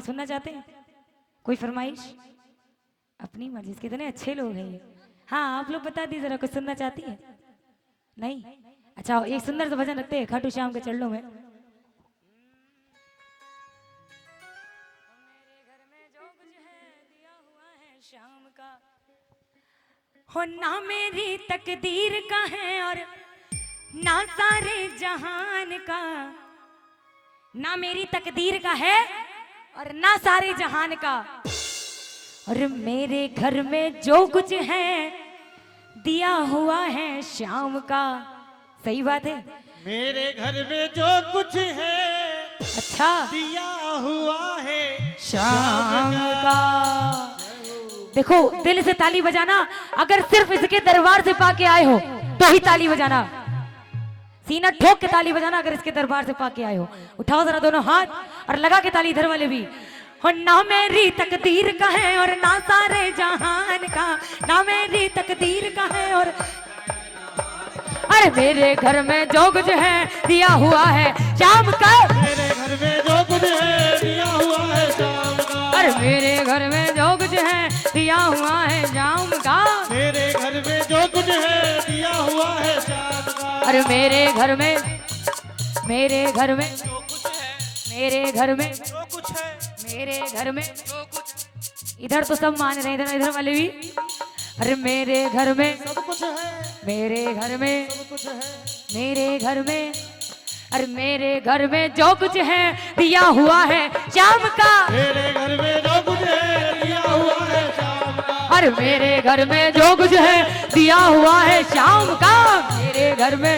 सुनना चाहते हैं? कोई फरमाइश? अपनी मर्जी। कितने अच्छे लोग हैं ये। हाँ आप लोग बता दीजिए जरा, कुछ सुनना चाहती है? नहीं? अच्छा एक सुंदर सा भजन रखते हैं खाटू श्याम के चरणों में। शाम का हो ना मेरी तकदीर का है और ना सारे जहान का, ना मेरी तकदीर का है और ना सारे जहान का, और मेरे घर में जो कुछ है दिया हुआ है शाम का। सही बात है, मेरे घर में जो कुछ है अच्छा दिया हुआ है शाम का। देखो दिल से ताली बजाना, अगर सिर्फ इसके दरबार से पाके आए हो तो ही ताली बजाना, सीना ठोक के ताली बजाना अगर इसके दरबार से पाके आए हो। उठाओ जरा दोनों हाथ और लगा के ताली, इधर वाले भी। और ना मेरी तकदीर का है और ना सारे जहान का, ना मेरी तकदीर का है और अरे मेरे घर में जो कुछ है दिया हुआ है शाम का। मेरे घर में जो कुछ है दिया हुआ है शाम का। अरे मेरे घर में जो कुछ है दिया हुआ है शाम का। मेरे घर में जो कुछ है दिया हुआ है शाम का। अरे मेरे घर में जो कुछ है, मेरे घर में जो कुछ है, मेरे घर में जो कुछ। इधर तो सब मान रहे हैं, इधर वाले भी। अरे मेरे घर में सब कुछ है, मेरे घर में सब कुछ है, मेरे घर में, अरे मेरे घर में जो कुछ है दिया हुआ है शाम का। मेरे घर में जो कुछ है दिया हुआ है शाम का। अरे मेरे घर में जो कुछ है दिया हुआ है शाम का। मेरे घर में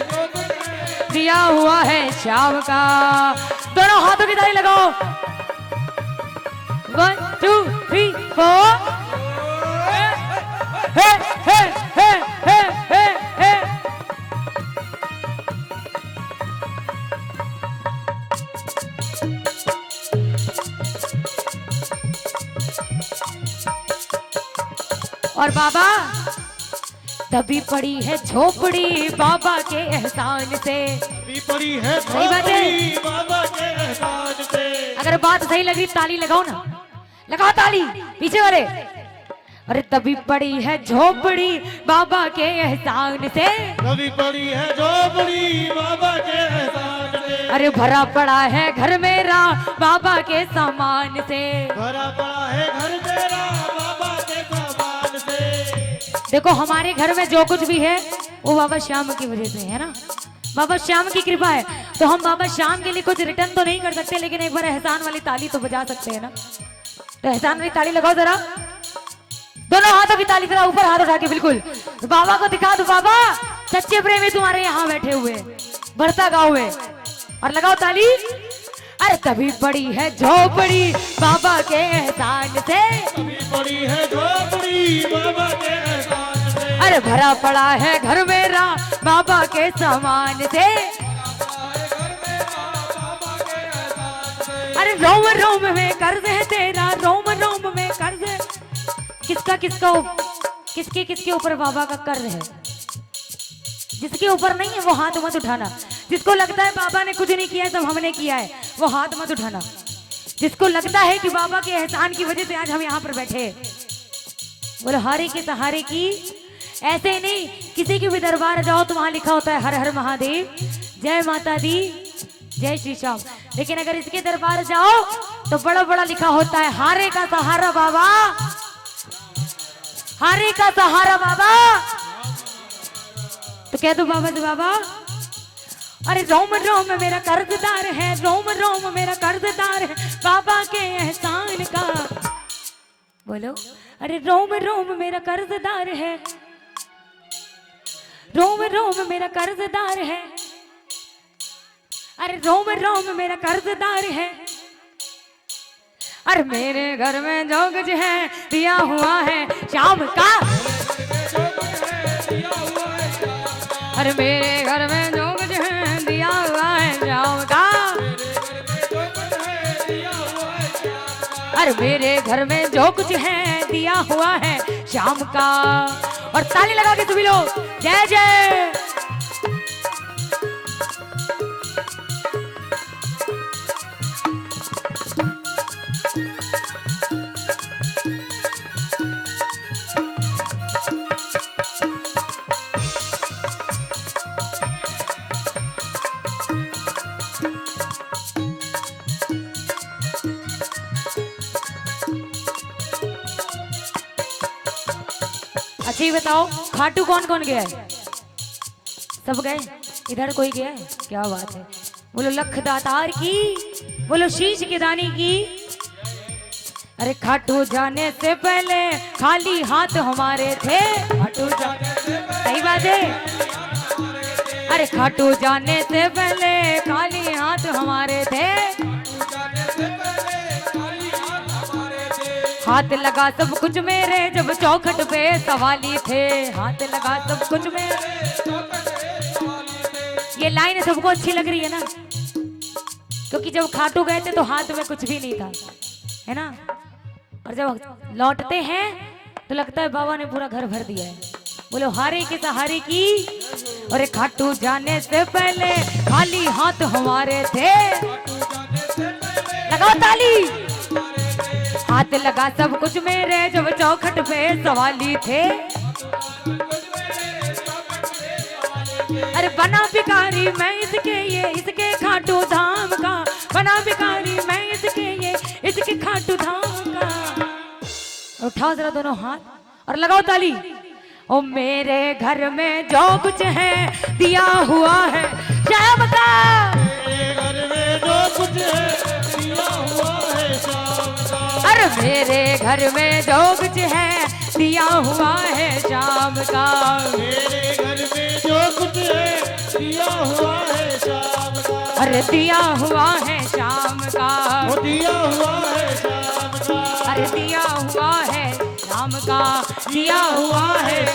दिया हुआ है शाम का। दोनों हाथों की ताली लगाओ। 1 2 3 4। हे हे हे हे हे हे। और बाबा तभी पड़ी है झोपड़ी बाबा के एहसान से। अभी पड़ी है सही बात है। झोपड़ी बाबा के एहसान से। अगर बात सही लगी ताली लगाओ ना, लगाओ ताली पीछे वाले। अरे तभी पड़ी है झोपड़ी बाबा के एहसान से। अभी पड़ी है झोपड़ी बाबा के एहसान से। अरे भरा पड़ा है घर मेरा बाबा के सामान से। भरा पड़ा है घर तेरा बाबा के सामान से। देखो हमारे घर में जो कुछ भी है वो बाबा श्याम की वजह से है ना, बाबा श्याम की कृपा है। तो हम बाबा श्याम के लिए कुछ रिटर्न तो नहीं कर सकते, लेकिन एक बार एहसान वाली ताली तो बजा सकते हैं ना। तो एहसान वाली ताली लगाओ जरा, दोनों हाथों की ताली जरा ऊपर हाथ उठा के बिल्कुल बाबा को दिखा दो। बाबा सच्चे प्रेमी तुम्हारे यहाँ बैठे हुए बढ़ता गाँव में, और लगाओ ताली। अरे तभी पड़ी है झोपड़ी बाबा के एहसान से। अभी पड़ी है झोपड़ी बाबा के एहसान से। अरे भरा पड़ा है घर मेरा बाबा के सामान से। अरे रोम रोम में कर्ज है तेरा, रोम रोम में कर्ज है। किसका किसका किसके किसके ऊपर बाबा का कर्ज है? जिसके ऊपर नहीं है वो हाथ मत उठाना। जिसको लगता है बाबा ने कुछ नहीं किया है, सब हमने किया है, वो हाथ मत उठाना। जिसको लगता है कि बाबा के एहसान की वजह से आज हम यहाँ पर बैठे, बोले हारे के सहारे की। ऐसे नहीं, किसी के भी दरबार जाओ तो वहां लिखा होता है हर हर महादेव, जय माता दी, जय श्री श्याम। लेकिन अगर इसके दरबार जाओ तो बड़ा बड़ा लिखा होता है हारे का सहारा बाबा, हारे का सहारा बाबा। तो कह दो बाबा से, बाबा अरे रोम रोम मेरा कर्जदार है, रोम रोम मेरा कर्जदार है बाबा के एहसान का। बोलो अरे रोम रोम मेरा कर्जदार है, रोम रोम मेरा कर्जदार है। अरे रोम रोम मेरा कर्जदार है। अरे मेरे घर में जो कुछ है दिया हुआ है शाम का। अरे मेरे घर में जो कुछ है दिया हुआ है शाम का। अरे मेरे घर में जो कुछ है दिया हुआ है शाम का। और ताली लगा के सभी लोग जय जय। अच्छा ये बताओ खाटू कौन कौन गया है? सब गए? इधर कोई गया है? क्या बात है। बोलो लख दातार की, बोलो शीश के दानी की। अरे खाटू जाने से पहले खाली हाथ हमारे थे। खाटू जाने से सही बात है। अरे खाटू जाने से पहले खाली हाथ हमारे थे। हाथ लगा सब कुछ मेरे जब चौखट पे सवाली थे। हाथ लगा सब कुछ मेरे। ये लाइन सबको अच्छी लग रही है ना, क्योंकि जब खाटू गए थे तो हाथ में कुछ भी नहीं था, है ना। और जब लौटते हैं तो लगता है बाबा ने पूरा घर भर दिया है। बोलो हारे के सहारे की। और खाटू जाने से पहले खाली हाथ हमारे थे। लगाओ ताली। हाथ लगा सब कुछ मेरे जब चौखट पे सवाली थे। अरे बना भिखारी मैं इसके ये इसके खाटू धाम का। बना भिखारी मैं इसके ये इसके खाटू धाम का। उठाओ जरा दोनों हाथ और लगाओ ताली। ओ मेरे घर में जो कुछ है दिया हुआ है शाम का। मेरे घर में जो कुछ है दिया हुआ है शाम का। अरे मेरे घर में जो कुछ है दिया हुआ है शाम का। मेरे घर में जो कुछ है दिया हुआ है शाम का। अरे दिया हुआ है शाम का। वो दिया हुआ है शाम का। अरे दिया हुआ है शाम का। दिया हुआ है